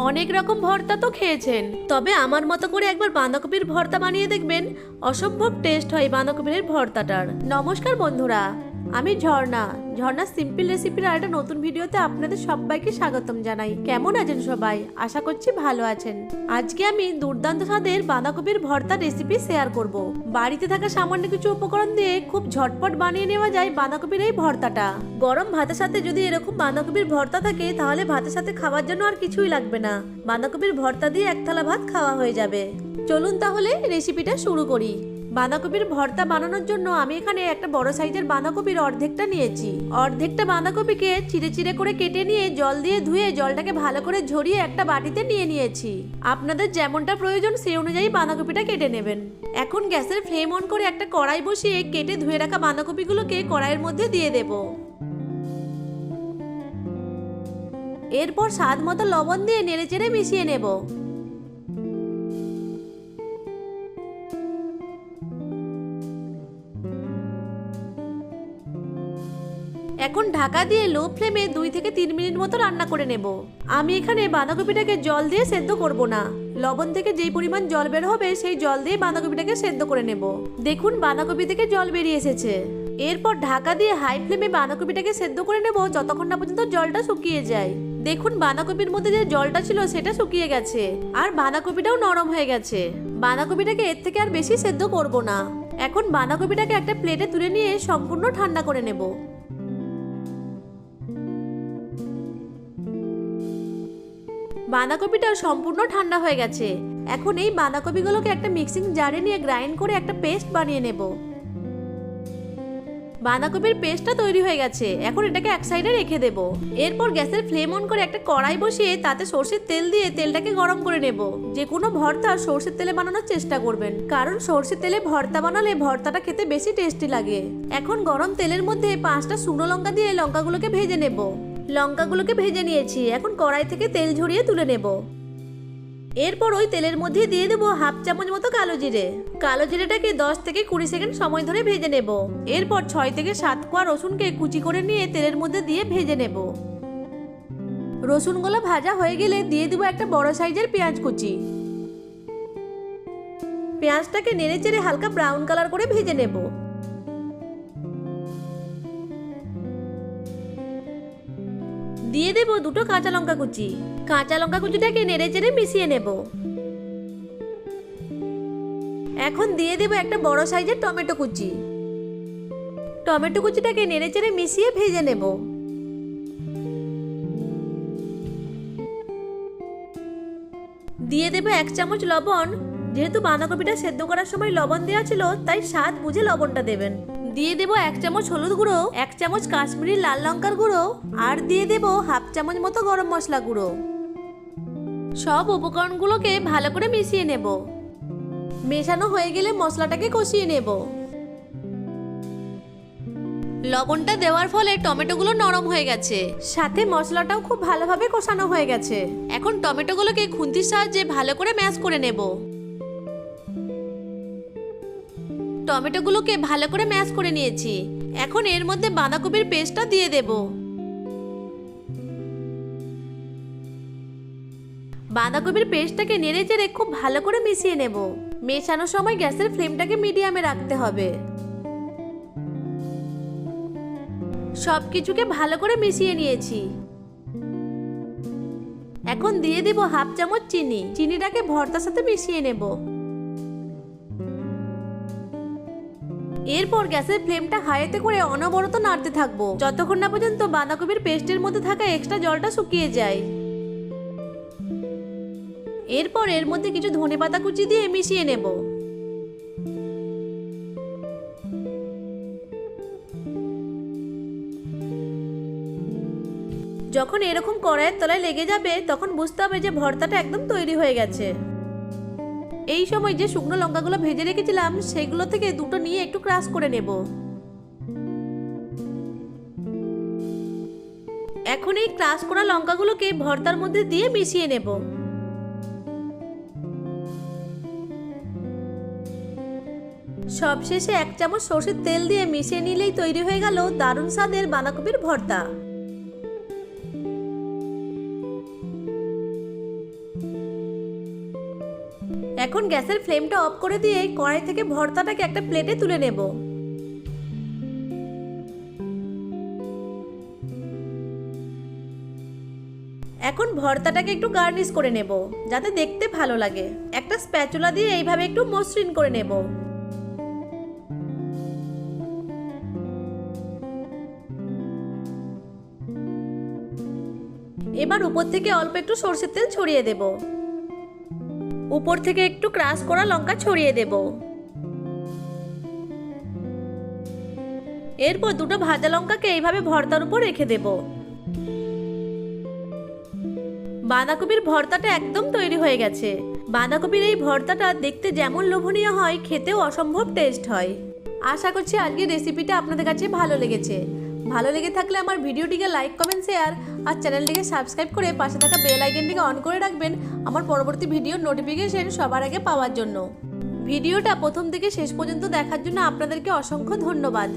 অনেক রকম ভর্তা তো খেয়েছেন, তবে আমার মতো করে একবার বাঁধাকপির ভর্তা বানিয়ে দেখবেন। অসম্ভব টেস্ট হয় বাঁধাকপির ভর্তাটার। নমস্কার বন্ধুরা, আমি ঝর্ণা। ঝর্ণা সিম্পল রেসিপির আরেকটা নতুন ভিডিওতে আপনাদের সবাইকে স্বাগতম জানাই। কেমন আছেন সবাই? আশা করছি ভালো আছেন। আজকে আমি দুর্দান্ত স্বাদের বাঁধাকপির ভর্তা রেসিপি শেয়ার করব। বাড়িতে থাকা সামান্য কিছু উপকরণ দিয়ে খুব ঝটপট বানিয়ে নেওয়া যায় বাঁধাকপির এই ভর্তাটা। গরম ভাতের সাথে যদি এরকম বাঁধাকপির ভর্তা থাকে তাহলে ভাতের সাথে খাওয়ার জন্য আর কিছুই লাগবে না। বাঁধাকপির ভর্তা দিয়ে এক থালা ভাত খাওয়া হয়ে যাবে। চলুন তাহলে রেসিপিটা শুরু করি। বাঁধাকপির ভর্তা বানানোর জন্য আমি এখানে একটা বড় সাইজের বাঁধাকপির অর্ধেকটা নিয়েছি। অর্ধেকটা বাঁধাকপিকে চিড়ে চিড়ে করে কেটে নিয়ে জল দিয়ে ধুয়ে জলটাকে ভালো করে ঝরিয়ে একটা বাটিতে নিয়ে নিয়েছি। আপনাদের যেমনটা প্রয়োজন সেই অনুযায়ী বাঁধাকপিটা কেটে নেবেন। এখন গ্যাসের ফ্লেম অন করে একটা কড়াই বসিয়ে কেটে ধুয়ে রাখা বাঁধাকপিগুলোকে কড়াইয়ের মধ্যে দিয়ে দেব। এরপর স্বাদ মতো লবণ দিয়ে নেড়েচেড়ে মিশিয়ে নেব। এখন ঢাকা দিয়ে লো ফ্লেমে 2 থেকে 3 মিনিট মতো রান্না করে নেব। আমি এখানে বাঁধাকপিটাকে জল দিয়ে সেদ্ধ করব না। লবণ থেকে যেই পরিমাণ জল বের হবে সেই জল দিয়ে বাঁধাকপিটাকে সেদ্ধ করে নেব। দেখুন বাঁধাকপি থেকে জল বেরিয়ে এসেছে। এরপর ঢাকা দিয়ে হাই ফ্লেমে বাঁধাকপিটাকে সেদ্ধ করে নেব যতক্ষণ না পর্যন্ত জলটা শুকিয়ে যায়। দেখুন বাঁধাকপির মধ্যে যে জলটা ছিল সেটা শুকিয়ে গেছে আর বাঁধাকপিটাও নরম হয়ে গেছে। বাঁধাকপিটাকে এর থেকে আর বেশি সেদ্ধ করব না। এখন বাঁধাকপিটাকে একটা প্লেটে তুলে নিয়ে সম্পূর্ণ ঠান্ডা করে নেব। বাঁধাকপিটা সম্পূর্ণ ঠান্ডা হয়ে গেছে। এখন এই বাঁধাকপিগুলোকে একটা মিক্সিং জারে নিয়ে গ্রাইন্ড করে একটা পেস্ট বানিয়ে নেব। বাঁধাকপির পেস্টটা তৈরি হয়ে গেছে। এখন এটাকে এক সাইডে রেখে দেব। এরপর গ্যাসের ফ্লেম অন করে একটা কড়াই বসিয়ে তাতে সরষের তেল দিয়ে তেলটাকে গরম করে নেব। যে কোনো ভর্তা সরষের তেলে বানানোর চেষ্টা করবেন, কারণ সরষের তেলে ভর্তা বানালে ভর্তাটা খেতে বেশি টেস্টি লাগে। এখন গরম তেলের মধ্যে 5টা শুকনো লঙ্কা দিয়ে লঙ্কাগুলোকে ভেজে নেব। লঙ্কাগুলোকে ভেজে নিয়েছি। এখন কড়াই থেকে তেল ঝরিয়ে তুলে নেব। এরপর ওই তেলের মধ্যে দিয়ে দেবো হাফ চামচ মতো কালো জিরে। কালো জিরেটাকে 10 থেকে 20 সেকেন্ড সময় ধরে ভেজে নেব। এরপর 6 থেকে 7 কোয়া রসুনকে কুচি করে নিয়ে তেলের মধ্যে দিয়ে ভেজে নেব। রসুনগুলো ভাজা হয়ে গেলে দিয়ে দেবো একটা বড় সাইজের পেঁয়াজ কুচি। পেঁয়াজটাকে নেড়ে চেড়ে হালকা ব্রাউন কালার করে ভেজে নেব। দিয়ে দেব 2টো কাঁচা লঙ্কা কুচি। কাঁচা লঙ্কা কুচিটাকে নেড়ে চেড়ে মিশিয়ে নেব। এখন দিয়ে দেব একটা বড় সাইজের টমেটো কুচি। টমেটো কুচিটাকে নেড়ে চেড়ে মিশিয়ে ভেজে নেব। দিয়ে দেব 1 চামচ লবণ। যেহেতু বাঁধাকপিটা সেদ্ধ করার সময় লবণ দেওয়া ছিল তাই স্বাদ বুঝে লবণটা দেবেন। দিয়ে দেব 1 চামচ হলুদ গুঁড়ো, 1 চামচ কাশ্মীরি লাল লঙ্কার গুঁড়ো আর দিয়ে দেব হাফ চামচ মতো গরম মশলা গুঁড়ো। সব উপকরণগুলোকে ভালো করে মিশিয়ে নেব। মেশানো হয়ে গেলে মশলাটাকে কষিয়ে নেব। লবণটা দেওয়ার ফলে টমেটোগুলো নরম হয়ে গেছে, সাথে মশলাটাও খুব ভালোভাবে কষানো হয়ে গেছে। এখন টমেটোগুলোকে খুন্তির সাহায্যে ভালো করে ম্যাশ করে নেব। টমেটোগুলোকে ভালো করে ম্যাশ করে নিয়েছি। এখন এর মধ্যে বাঁধাকপির পেস্টটা দিয়ে দেব। বাঁধাকপির পেস্টটাকে নেড়ে চেড়ে খুব ভালো করে মিশিয়ে নেব। মেশানোর সময় গ্যাসের ফ্লেমটাকে মিডিয়ামে রাখতে হবে। সবকিছুকে ভালো করে মিশিয়ে নিয়েছি। এখন দিয়ে দেব হাফ চামচ চিনি। চিনিটাকে ভর্তার সাথে মিশিয়ে নেব। এরপর গ্যাসের ফ্লেমটা হাইতে করে অনবরত নাড়তে থাকবো যতক্ষণ না পর্যন্ত বাঁধাকপির পেস্টের মধ্যে থাকা এক্সট্রা জলটা শুকিয়ে যায়। এরপর এর মধ্যে কিছু ধনেপাতা কুচি দিয়ে মিশিয়ে নেব। যখন এরকম কড়াইয়ের তলায় লেগে যাবে তখন বুঝতে হবে যে ভর্তাটা একদম তৈরি হয়ে গেছে। এই সময় যে শুকনো লঙ্কাগুলো ভেজে রেখেছিলাম সেগুলো থেকে 2টো নিয়ে একটু ক্রাশ করে নেব। এখন এই ক্রাশ করা লঙ্কাগুলোকে ভর্তার মধ্যে দিয়ে মিশিয়ে নেব। সবশেষে 1 চামচ সরষের তেল দিয়ে মিশিয়ে নিলেই তৈরি হয়ে গেল দারুণ স্বাদের বাঁধাকপির ভর্তা। এখন গ্যাসের ফ্লেমটা অফ করে দিয়ে কড়াই থেকে ভর্তাটাকে একটা প্লেটে তুলে নেব। এখন ভর্তাটাকে একটু গার্নিশ করে নেব যাতে দেখতে ভালো লাগে। একটা স্প্যাচুলা দিয়ে এইভাবে একটু মসৃণ করে নেব। এবার উপর থেকে অল্প একটু সরষের তেল ছড়িয়ে দেব। উপর থেকে একটু ক্রাশ করা লঙ্কা ছড়িয়ে দেব। এরপর দুটো ভাজা লঙ্কাকে এইভাবে ভর্তার উপর রেখে দেব। বাঁধাকপির ভর্তাটা একদম তৈরি হয়ে গেছে। বাঁধাকপির এই ভর্তাটা দেখতে যেমন লোভনীয় হয়, খেতেও অসম্ভব টেস্ট হয়। আশা করছি আজকের রেসিপিটা আপনাদের কাছে ভালো লেগেছে। ভালো লেগে থাকলে আমার ভিডিওটিকে লাইক, কমেন্ট, শেয়ার আর চ্যানেলটিকে সাবস্ক্রাইব করে পাশে থাকা বেল আইকনটিকে অন করে রাখবেন আমার পরবর্তী ভিডিওর নোটিফিকেশন সবার আগে পাওয়ার জন্য। ভিডিওটা প্রথম থেকে শেষ পর্যন্ত দেখার জন্য আপনাদেরকে অসংখ্য ধন্যবাদ।